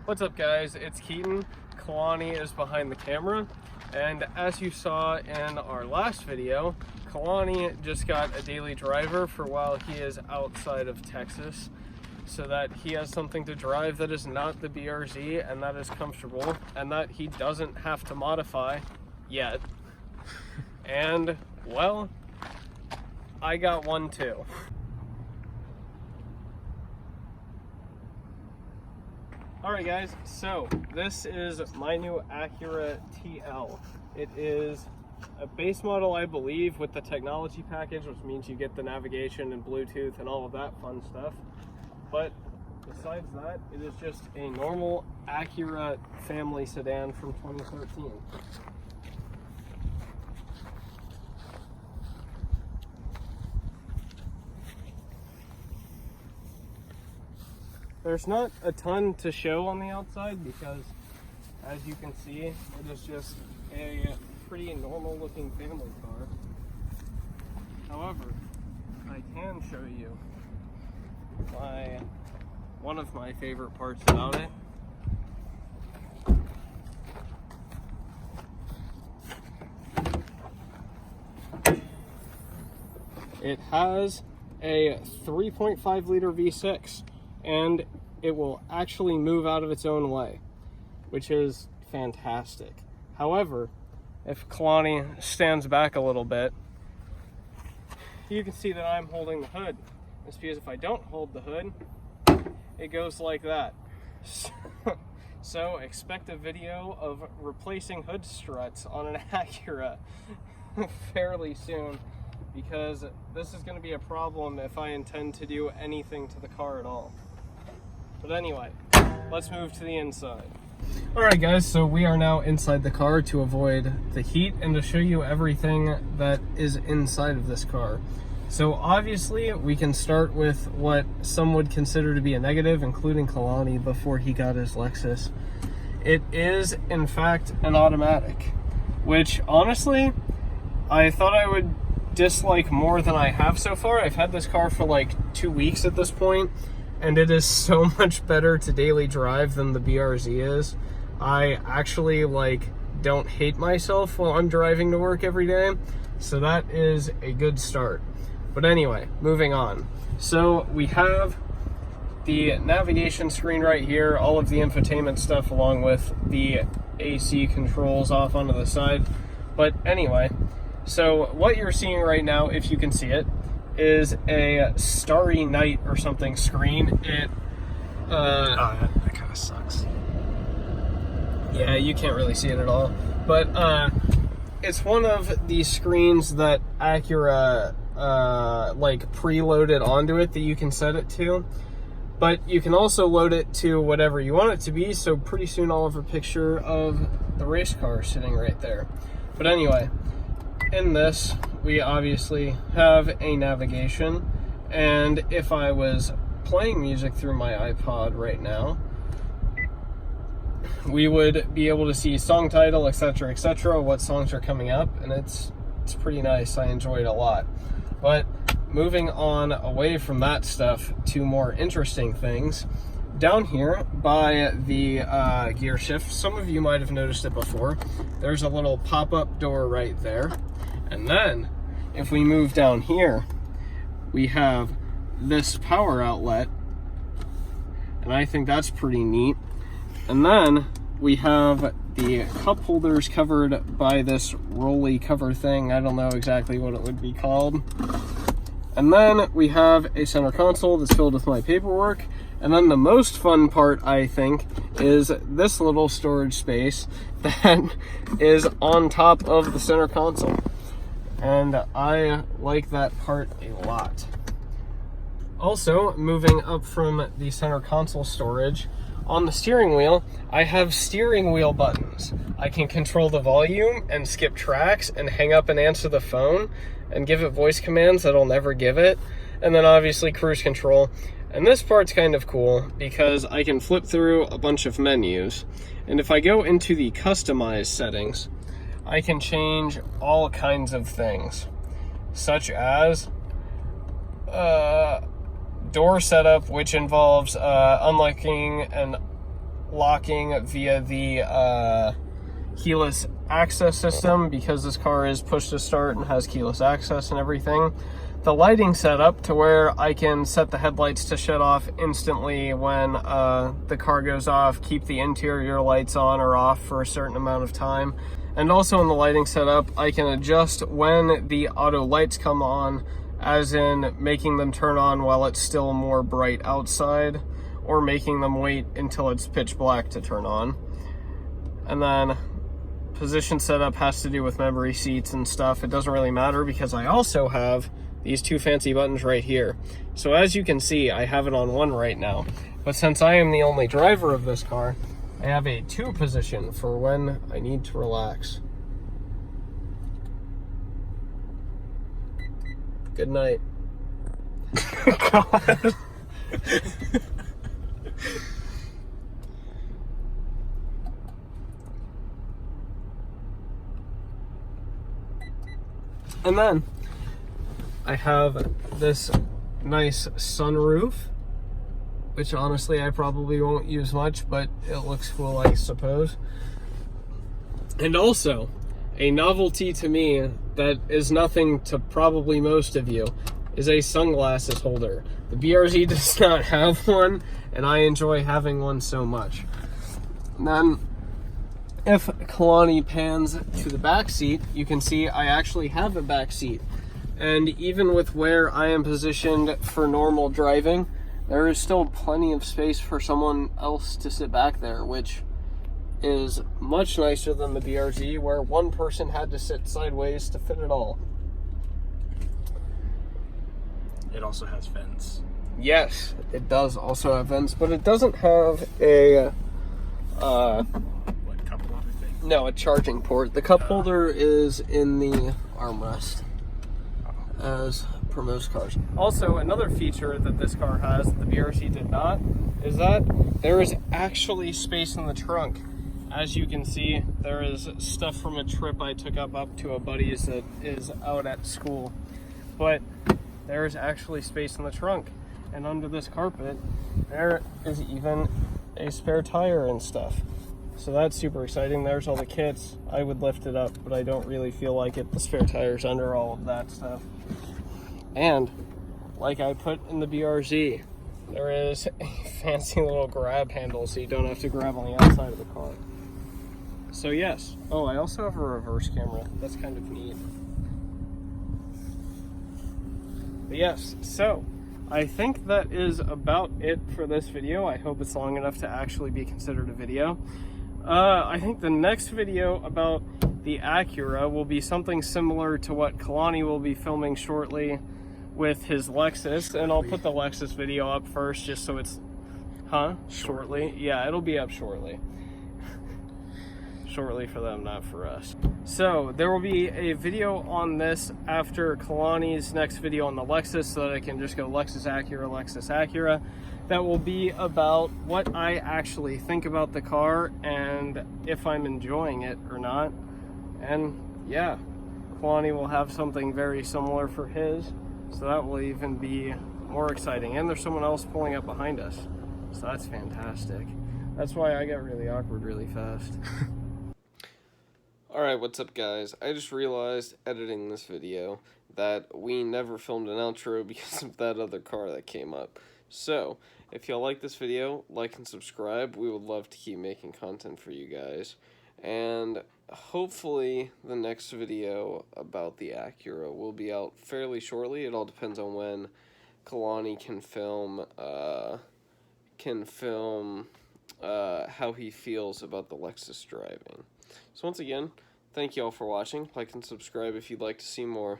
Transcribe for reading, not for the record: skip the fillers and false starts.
What's up, guys? It's Keaton. Kalani is behind the camera, and as you saw in our last video, Kalani just got a daily driver for while he is outside of Texas, so that he has something to drive that is not the BRZ and that is comfortable and that he doesn't have to modify yet. And well, I got one too. Alright guys, so this is my new Acura TL. It is a base model, I believe, with the technology package, which means you get the navigation and Bluetooth and all of that fun stuff. But besides that, it is just a normal Acura family sedan from 2013. There's not a ton to show on the outside because, as you can see, it is just a pretty normal looking family car. However, I can show you one of my favorite parts about it. It has a 3.5 liter V6, and it will actually move out of its own way, which is fantastic. However, if Kalani stands back a little bit, you can see that I'm holding the hood. It's because if I don't hold the hood, it goes like that. So expect a video of replacing hood struts on an Acura fairly soon, because this is going to be a problem if I intend to do anything to the car at all. But anyway, let's move to the inside. Alright guys, so we are now inside the car to avoid the heat and to show you everything that is inside of this car. So obviously we can start with what some would consider to be a negative, including Kalani before he got his Lexus. It is in fact an automatic, which honestly I thought I would dislike more than I have so far. I've had this car for like 2 weeks at this point, and it is so much better to daily drive than the BRZ is. I actually don't hate myself while I'm driving to work every day, so that is a good start. But anyway, moving on. So we have the navigation screen right here, all of the infotainment stuff along with the AC controls off onto the side. But anyway, so what you're seeing right now, if you can see it, is a Starry Night or something screen. It that kind of sucks. Yeah, you can't really see it at all, but it's one of the screens that Acura preloaded onto it that you can set it to, but you can also load it to whatever you want it to be. So pretty soon I'll have a picture of the race car sitting right there. But anyway, in this, we obviously have a navigation, and if I was playing music through my iPod right now, we would be able to see song title, etc., etc., what songs are coming up, and it's pretty nice. I enjoy it a lot. But moving on away from that stuff to more interesting things, down here by the gear shift, some of you might have noticed it before, there's a little pop-up door right there. And then, if we move down here, we have this power outlet, and I think that's pretty neat. And then we have the cup holders covered by this rolly cover thing. I don't know exactly what it would be called. And then we have a center console that's filled with my paperwork. And then the most fun part, I think, is this little storage space that is on top of the center console. And I like that part a lot. Also, moving up from the center console storage, on the steering wheel, I have steering wheel buttons. I can control the volume and skip tracks and hang up and answer the phone and give it voice commands that I'll never give it. And then obviously cruise control. And this part's kind of cool because I can flip through a bunch of menus. And if I go into the customized settings, I can change all kinds of things, such as door setup, which involves unlocking and locking via the keyless access system, because this car is push to start and has keyless access and everything. The lighting setup to where I can set the headlights to shut off instantly when the car goes off, keep the interior lights on or off for a certain amount of time. And also in the lighting setup, I can adjust when the auto lights come on, as in making them turn on while it's still more bright outside, or making them wait until it's pitch black to turn on. And then position setup has to do with memory seats and stuff. It doesn't really matter because I also have these two fancy buttons right here. So as you can see, I have it on one right now. But since I am the only driver of this car, I have a 2 position for when I need to relax. Good night. God. And then I have this nice sunroof, which honestly I probably won't use much, but it looks cool, I suppose. And also, a novelty to me that is nothing to probably most of you is a sunglasses holder. The BRZ does not have one, and I enjoy having one so much. And then, if Kalani pans to the back seat, you can see I actually have a back seat. And even with where I am positioned for normal driving, there is still plenty of space for someone else to sit back there, which is much nicer than the BRZ, where one person had to sit sideways to fit it all. It also has vents. Yes, it does also have vents, but it doesn't have a What, cup holder thing? no, a charging port. The cup holder is in the armrest, as per most cars. Also, another feature that this car has that the BRZ did not is that there is actually space in the trunk. As you can see, there is stuff from a trip I took up to a buddy's that is out at school. But there is actually space in the trunk. And under this carpet, there is even a spare tire and stuff. So that's super exciting. There's all the kits. I would lift it up, but I don't really feel like it. The spare tire's under all of that stuff. And like I put in the BRZ, there is a fancy little grab handle so you don't have to grab on the outside of the car. So yes. Oh, I also have a reverse camera. That's kind of neat. But yes, so I think that is about it for this video. I hope it's long enough to actually be considered a video. I think the next video about the Acura will be something similar to what Kalani will be filming shortly with his Lexus, and I'll put the Lexus video up first just so it's... Shortly? Yeah, it'll be up shortly. Shortly for them, not for us. So there will be a video on this after Kalani's next video on the Lexus, so that I can just go Lexus Acura. That will be about what I actually think about the car and if I'm enjoying it or not. And yeah, Kalani will have something very similar for his, so that will even be more exciting. And there's someone else pulling up behind us, so that's fantastic. That's why I got really awkward really fast. Alright, what's up guys? I just realized editing this video that we never filmed an outro because of that other car that came up. So, if y'all like this video, like and subscribe. We would love to keep making content for you guys. And hopefully the next video about the Acura will be out fairly shortly. It all depends on when Kalani can film how he feels about the Lexus driving. So once again, thank you all for watching. Like and subscribe if you'd like to see more.